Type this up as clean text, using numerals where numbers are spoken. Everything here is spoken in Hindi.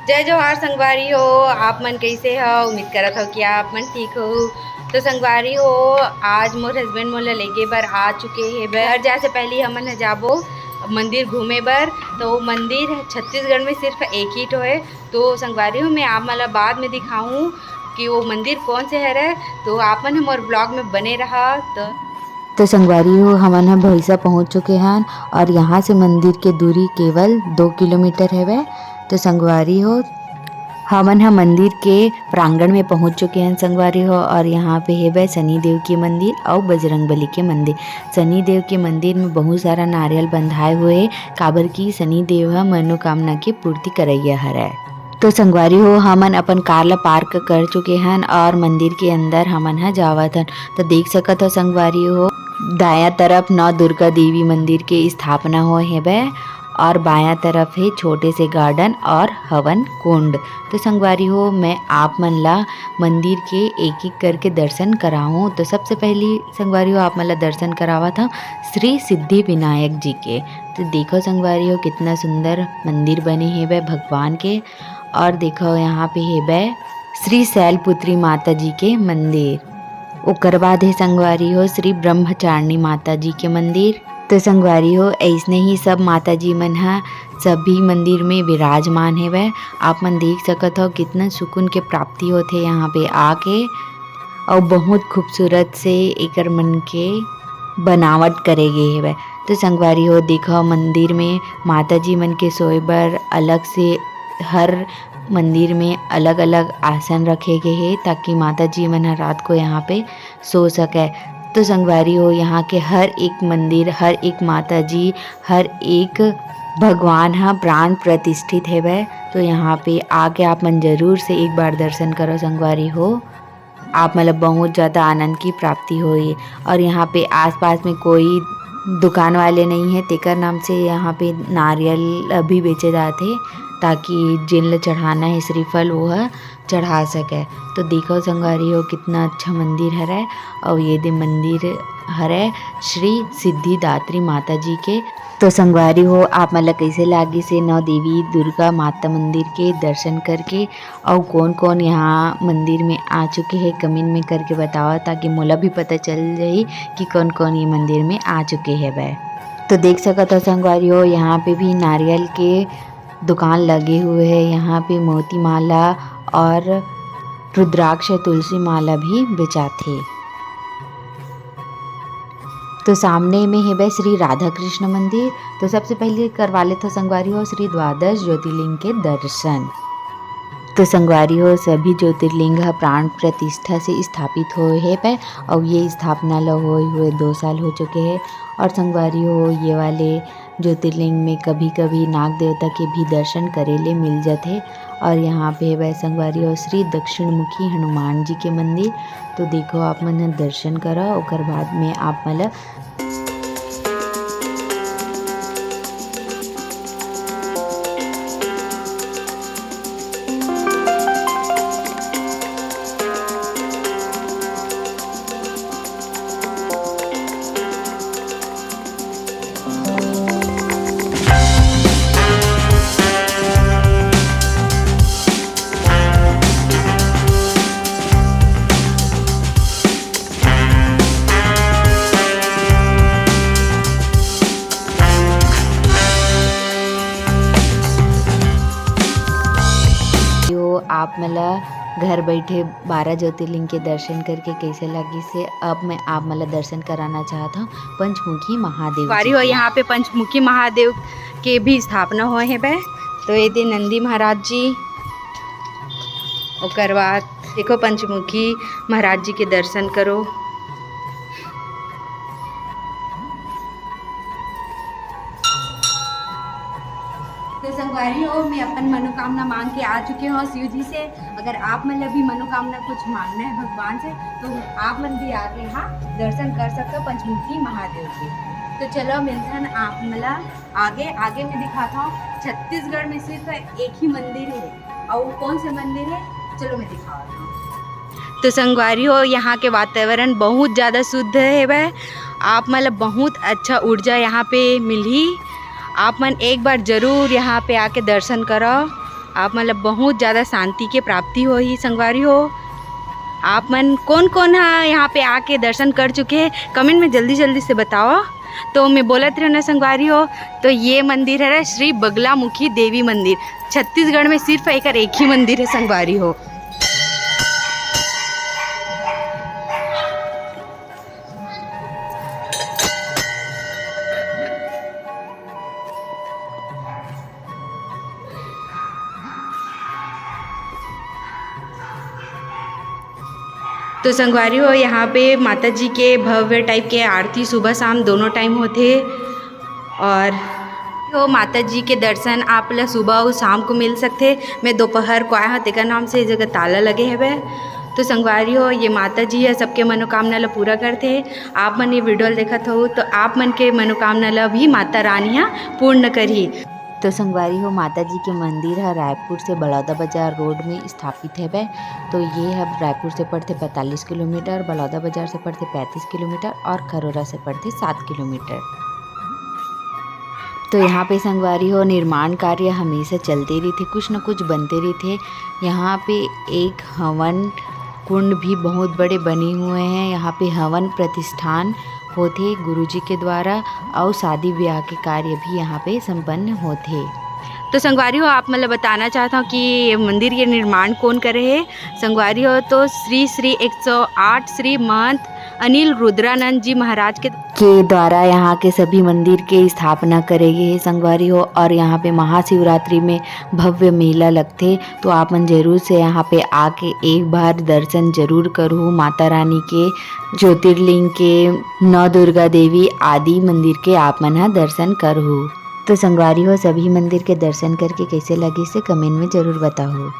जय जोहार संगवारी हो। आप मन कैसे हो? उम्मीद करत हो कि आप मन ठीक हो। तो संगवारी हो, आज मोर हस्बैंड मोला लेके बर आ चुके हैं। घर जाए से पहले हमन ह जाबो मंदिर घूमे बर। तो मंदिर छत्तीसगढ़ में सिर्फ एक ही ठो है। तो संगवारी हो, मैं आप मला बाद में दिखाऊं कि वो मंदिर कौन से है। तो आप मन मोर ब्लॉग में बने रहा। तो संगवारी हो, हमन ह भइसा पहुँच चुके हन और यहाँ से मंदिर के दूरी केवल 2 किलोमीटर है। तो संगवारी हो, हमन ह मंदिर के प्रांगण में पहुँच चुके हैं संगवारी हो। और यहाँ पे है शनिदेव के मंदिर और बजरंगबली के मंदिर। शनिदेव के मंदिर में बहुत सारा नारियल बंधाए हुए, काबर की शनिदेव ह मनोकामना की पूर्ति करैया हरय। तो संगवारी हो, हमन अपन कार ला पार्क कर चुके हन और मंदिर के अंदर हमन ह जावत हन। तो देख सकत हो संगवारी हो, दायां तरफ नौ दुर्गा देवी मंदिर के स्थापना होए हेबे और बायां तरफ है छोटे से गार्डन और हवन कुंड। तो संगवारी हो, मैं आप मन ला मंदिर के एक एक करके दर्शन कराऊं। तो सबसे पहली संगवारी हो, आप मन ला दर्शन करावा था श्री सिद्धि विनायक जी के। तो देखो संगवारी हो, कितना सुंदर मंदिर बने हेबे भगवान के। और देखो यहाँ पे हेबे श्री शैलपुत्री माता जी के मंदिर। ओकर बाद है संगवारी हो श्री ब्रह्मचारिणी माता जी के मंदिर। तो संगवारी हो, ऐसने ही सब माता जी मन ह सभी मंदिर में विराजमान हेबे। आप मन देख सकत हो कितना सुकून के प्राप्ति होथे यहाँ पे आके। और बहुत खूबसूरत से एकर मन के बनावट करे गे हेबे। तो संगवारी हो, देखो मंदिर में माता जी मन के सोए बर अलग से हर मंदिर में अलग अलग आसन रखे गए हैं, ताकि माता जी मन रात को यहाँ पे सो सके। तो संगवारी हो, यहाँ के हर एक मंदिर, हर एक माता जी, हर एक भगवान हा प्राण प्रतिष्ठित है। तो यहाँ पे आके आप मन जरूर से एक बार दर्शन करो संगवारी हो। आप मतलब बहुत ज़्यादा आनंद की प्राप्ति हुई। और यहाँ पे आसपास में कोई दुकान वाले नहीं है, तेकर नाम से यहाँ पे नारियल भी बेचे जाते, ताकि जिन ल चढ़ाना है श्रीफल वो चढ़ा सके। तो देखो संगवारी हो, कितना अच्छा मंदिर हरे। और ये दे मंदिर हरे श्री सिद्धिदात्री माता जी के। तो संगवारी हो, आप मतलब कैसे लागी से नौ देवी दुर्गा माता मंदिर के दर्शन करके। और कौन कौन यहाँ मंदिर में आ चुके हैं कमेंट में करके बताओ, ताकि मोला भी पता चल जाए कि कौन कौन ये मंदिर में आ चुके हैं वह। तो देख सकते हो संगवारी हो, यहाँ पे भी नारियल के दुकान लगे हुए हैं। यहाँ पे मोती माला और रुद्राक्ष तुलसी माला भी बेचाथे। तो सामने में है श्री राधा कृष्ण मंदिर। तो सबसे पहले करवा लेते हो संगवारी हो श्री द्वादश ज्योतिर्लिंग के दर्शन। तो संगवारी हो, सभी ज्योतिर्लिंग प्राण प्रतिष्ठा से स्थापित हुए हैं और ये स्थापना ला हुए 2 साल हो चुके हैं। और संगवारी हो, ये वाले ज्योतिर्लिंग में कभी कभी नाग देवता के भी दर्शन करेले मिल जाते। और यहाँ पे है संगवारी हो श्री दक्षिण मुखी हनुमान जी के मंदिर। तो देखो आप मन दर्शन करो, ओकर बाद में आप मतलब आप मला घर बैठे 12 ज्योतिर्लिंग के दर्शन करके कैसे लगी से। अब मैं आप मला दर्शन कराना चाहता हूँ पंचमुखी महादेव संगवारी हो, यहाँ पे पंचमुखी महादेव के भी स्थापना हुए हैं बे। तो ये दे नंदी महाराज जी, और बाद देखो पंचमुखी महाराज जी के दर्शन करो। तो संगवारी हो, मैं अपन मनोकामना मांग के आ चुके हूँ शिव जी से। अगर आप मतलब भी मनोकामना कुछ मांगना है भगवान से, तो आप मन भी आके यहाँ दर्शन कर सकते हो पंचमुखी महादेव के। तो चलो मिलते हैं आप मला आगे मैं दिखाता हूँ। छत्तीसगढ़ में सिर्फ एक ही मंदिर है, और वो कौन से मंदिर है चलो मैं दिखाता हूँ। तो संगवारी हो, यहाँ के वातावरण बहुत ज़्यादा शुद्ध है वह। आप मतलब बहुत अच्छा ऊर्जा यहाँ पे मिली। आप मन एक बार ज़रूर यहाँ पे आके दर्शन करो। आप मतलब बहुत ज़्यादा शांति के प्राप्ति हो ही संगवारी हो। आप मन कौन कौन है यहाँ पे आके दर्शन कर चुके हैं कमेंट में जल्दी जल्दी से बताओ। तो मैं बोलत रही ना संगवारी हो, तो ये मंदिर है श्री बगलामुखी देवी मंदिर। छत्तीसगढ़ में सिर्फ एक ही मंदिर है संगवारी हो। तो संगवारी हो यहाँ पे माता जी के भव्य टाइप के आरती सुबह शाम दोनों टाइम होते। और तो माता जी के दर्शन आप ला सुबह और शाम को मिल सकते। मैं दोपहर को आया हूँ तेकर नाम से जगह ताला लगे है। तो संगवारी हो ये माता जी है सबके मनोकामना ला पूरा करते। आप मन ये वीडियो देखत हो तो आप मन के मनोकामना ला भी माता रानी पूर्ण करी। तो संगवारी हो माता जी के मंदिर है रायपुर से बड़ौदा बाजार रोड में स्थापित है वह। तो ये है रायपुर से पड़ते 45 किलोमीटर, बड़ौदा बाजार से पड़ते 35 किलोमीटर और खरोरा से पड़ते 7 किलोमीटर। तो यहाँ पे संगवारी हो निर्माण कार्य हमेशा चलते रही थे, कुछ न कुछ बनते रही थे। यहाँ पे एक हवन कुंड भी बहुत बड़े बने हुए हैं। यहाँ पे हवन प्रतिष्ठान होते गुरुजी के द्वारा और शादी ब्याह के कार्य भी यहाँ पे संपन्न होते। तो संगवारी हो आप मतलब बताना चाहता हूँ कि ये मंदिर के निर्माण कौन करे है। संगवारी हो तो श्री 108 श्री महंत अनिल रुद्रानंद जी महाराज के द्वारा यहाँ के सभी मंदिर के स्थापना करे गए है संगवारी हो। और यहाँ पे महाशिवरात्रि में भव्य मेला लगते। तो आप मन जरूर से यहाँ पे आके एक बार दर्शन जरूर करो माता रानी के, ज्योतिर्लिंग के, नौ दुर्गा देवी आदि मंदिर के आप मन दर्शन करो। तो संगवारी हो सभी मंदिर के दर्शन करके कैसे लगे से कमेंट में जरूर बताओ।